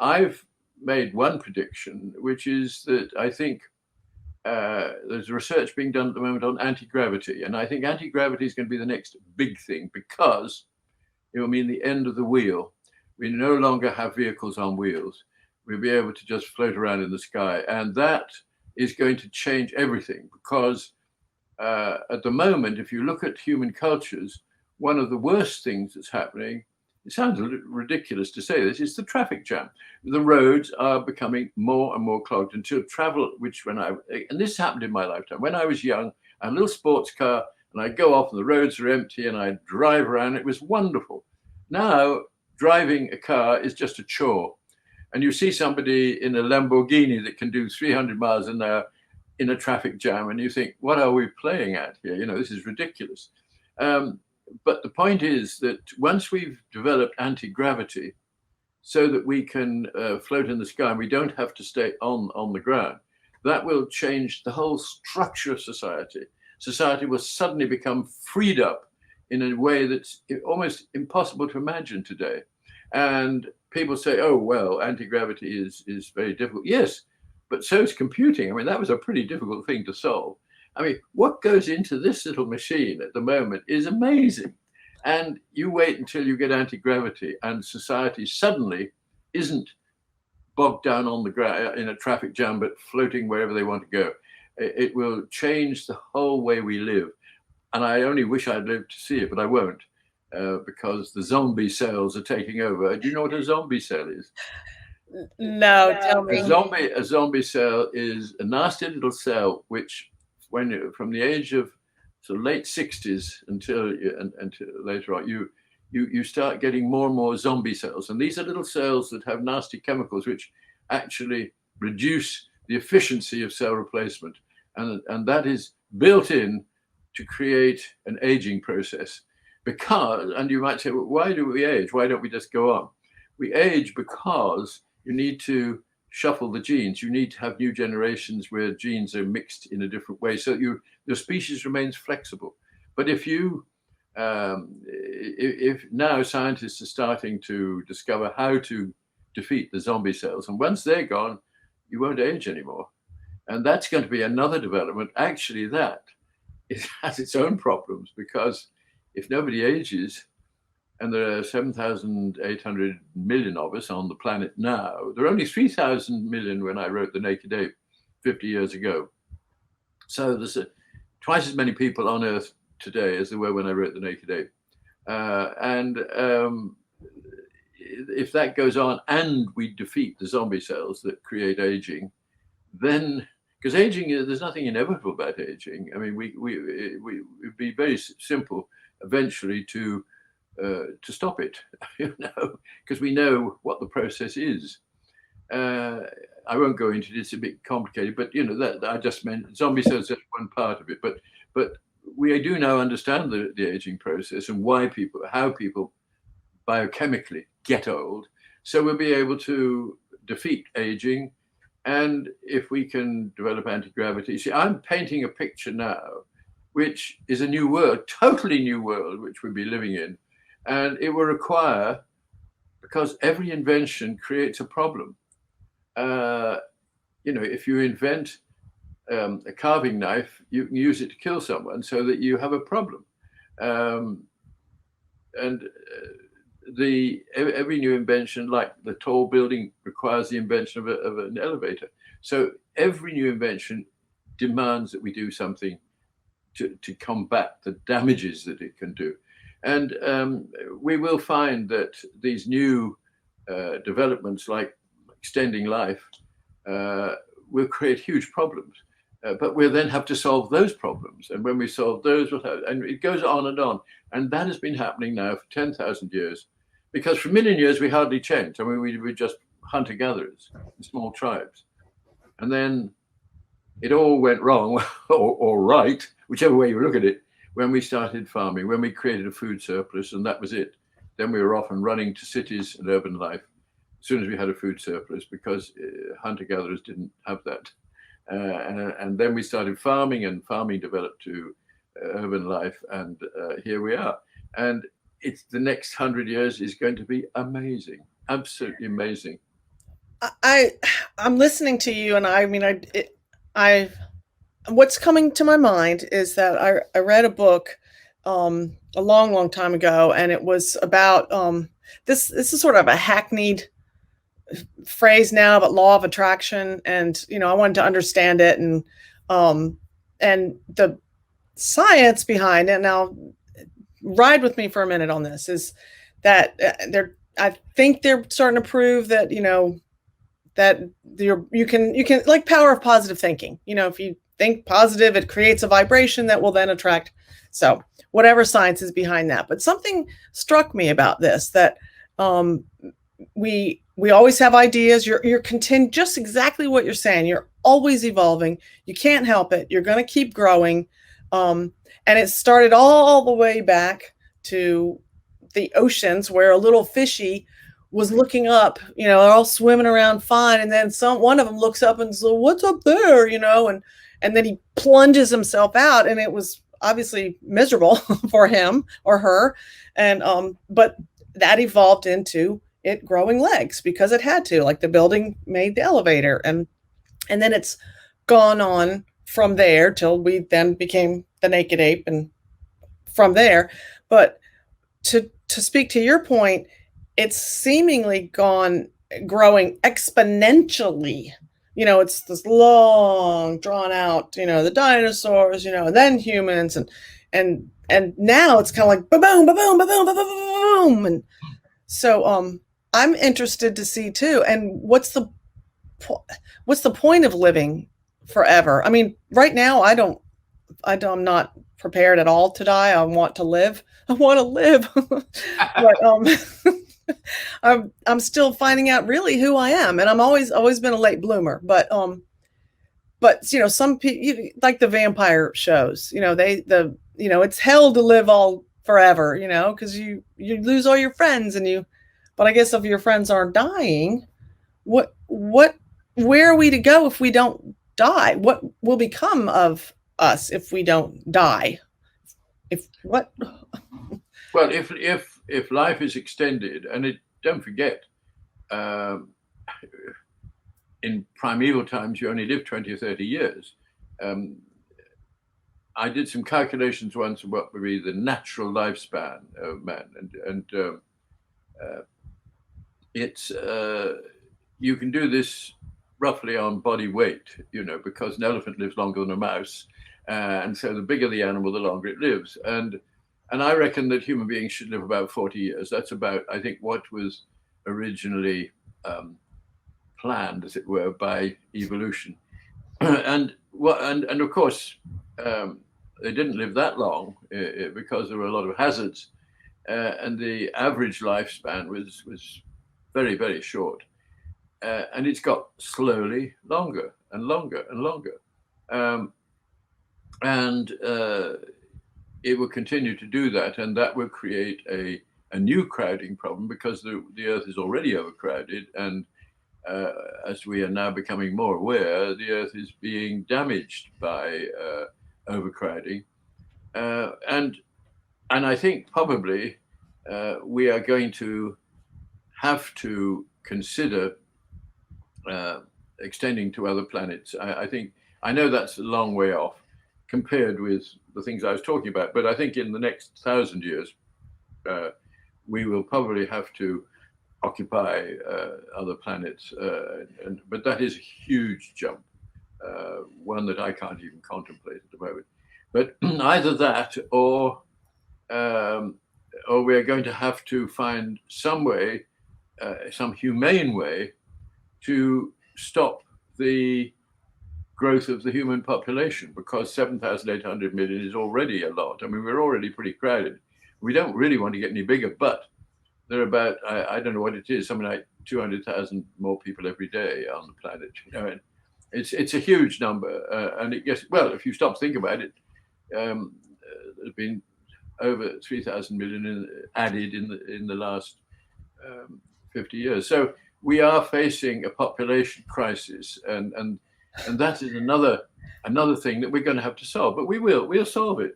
I've made one prediction, which is that I think there's research being done at the moment on anti-gravity, and I think anti-gravity is going to be the next big thing because it will mean the end of the wheel. We no longer have vehicles on wheels. We'll be able to just float around in the sky, and that is going to change everything because at the moment, if you look at human cultures, one of the worst things that's happening, it sounds ridiculous to say this, is the traffic jam. The roads are becoming more and more clogged until travel, and this happened in my lifetime. When I was young, I had a little sports car and I'd go off and the roads are empty and I'd drive around. It was wonderful. Now, driving a car is just a chore. And you see somebody in a Lamborghini that can do 300 miles an hour in a traffic jam, and you think, what are we playing at here? This is ridiculous. But the point is that once we've developed anti-gravity so that we can float in the sky and we don't have to stay on the ground, that will change the whole structure of society. Society will suddenly become freed up in a way that's almost impossible to imagine today. And people say, oh, well, anti-gravity is very difficult. Yes, but so is computing. I mean, that was a pretty difficult thing to solve. I mean, what goes into this little machine at the moment is amazing. And you wait until you get anti-gravity and society suddenly isn't bogged down on the ground in a traffic jam, but floating wherever they want to go. It will change the whole way we live. And I only wish I'd lived to see it, but I won't, because the zombie cells are taking over. Do you know what a zombie cell is? No, tell me. A zombie cell is a nasty little cell which, from the age of sort of late 60s until later on, you start getting more and more zombie cells, and these are little cells that have nasty chemicals which actually reduce the efficiency of cell replacement, and that is built in to create an aging process. And you might say, well, why do we age? Why don't we just go on? We age because you need to shuffle the genes. You need to have new generations where genes are mixed in a different way, so your species remains flexible. But if now scientists are starting to discover how to defeat the zombie cells, and once they're gone, you won't age anymore. And that's going to be another development. Actually, it has its own problems, because if nobody ages, and there are 7,800 million of us on the planet now. There are only 3,000 million when I wrote The Naked Ape 50 years ago. So there's twice as many people on Earth today as there were when I wrote The Naked Ape. If that goes on and we defeat the zombie cells that create aging, then, because aging, there's nothing inevitable about aging. I mean, it'd be very simple eventually to stop it, because we know what the process is. I won't go into it; it's a bit complicated. But that I just meant zombie cells is one part of it. But we do now understand the aging process and how people biochemically get old. So we'll be able to defeat aging, and if we can develop anti-gravity. See, I'm painting a picture now, which is a new world, totally new world, which we'll be living in. And it will require, because every invention creates a problem. If you invent a carving knife, you can use it to kill someone, so that you have a problem. Every new invention, like the tall building, requires the invention of an elevator. So every new invention demands that we do something to combat the damages that it can do. And we will find that these new developments, like extending life, will create huge problems. But we'll then have to solve those problems. And when we solve those, and it goes on and on. And that has been happening now for 10,000 years, because for a million years, we hardly changed. I mean, we were just hunter-gatherers in small tribes. And then it all went wrong, or right, whichever way you look at it, when we started farming, when we created a food surplus, and that was it. Then we were off and running to cities and urban life as soon as we had a food surplus, because hunter-gatherers didn't have that. And then we started farming, and farming developed to urban life, and here we are. And it's the next 100 years is going to be amazing, absolutely amazing. I I'm listening to you, and I mean, I what's coming to my mind is that I read a book a long, long time ago, and it was about this is sort of a hackneyed phrase now, but law of attraction, and I wanted to understand it, um, and the science behind it. Now, ride with me for a minute on this. Is that I think they're starting to prove that that you can like power of positive thinking. If you think positive, it creates a vibration that will then attract. So whatever science is behind that, but something struck me about this, that um, we always have ideas. You're content, just exactly what you're saying. You're always evolving. You can't help it. You're going to keep growing. And it started all the way back to the oceans, where a little fishy was looking up. They're all swimming around fine, and then one of them looks up and says, "What's up there?" And then he plunges himself out, and it was obviously miserable for him or her. And but that evolved into it growing legs, because it had to, like the building made the elevator, and then it's gone on from there till we then became the naked ape, and from there. But to speak to your point, it's seemingly gone growing exponentially. It's this long drawn out, the dinosaurs, and then humans, and now it's kind of like boom, boom, boom, boom, boom, boom. And so I'm interested to see too. And what's the point of living forever? I mean, right now I'm not prepared at all to die. I want to live. I want to live. But I'm still finding out really who I am, and I'm always been a late bloomer. But some people, like the vampire shows, it's hell to live all forever, because you lose all your friends, but I guess if your friends aren't dying, where are we to go if we don't die? What will become of us if we don't die? If what? Well, if life is extended, and don't forget, in primeval times you only live 20 or 30 years. I did some calculations once of what would be the natural lifespan of man, and it's you can do this roughly on body weight, because an elephant lives longer than a mouse, and so the bigger the animal, the longer it lives. And I reckon that human beings should live about 40 years. That's about, I think, what was originally planned, as it were, by evolution. And of course, they didn't live that long because there were a lot of hazards, and the average lifespan was very, very short. And it's got slowly longer and longer and longer. And it will continue to do that, and that will create a new crowding problem, because the Earth is already overcrowded, and as we are now becoming more aware, the Earth is being damaged by overcrowding, and I think probably we are going to have to consider extending to other planets. I know that's a long way off compared with the things I was talking about, but I think in the next 1,000 years, we will probably have to occupy other planets, but that is a huge jump, one that I can't even contemplate at the moment. But either that, or we are going to have to find some way, some humane way, to stop the growth of the human population, because 7,800 million is already a lot. I mean, we're already pretty crowded. We don't really want to get any bigger, but there are about, I don't know what it is, something like 200,000 more people every day on the planet. And it's a huge number, and it gets, well, if you stop to think about it, there's been over 3,000 million added in the last 50 years. So we are facing a population crisis, and that is another thing that we're going to have to solve. But we'll solve it.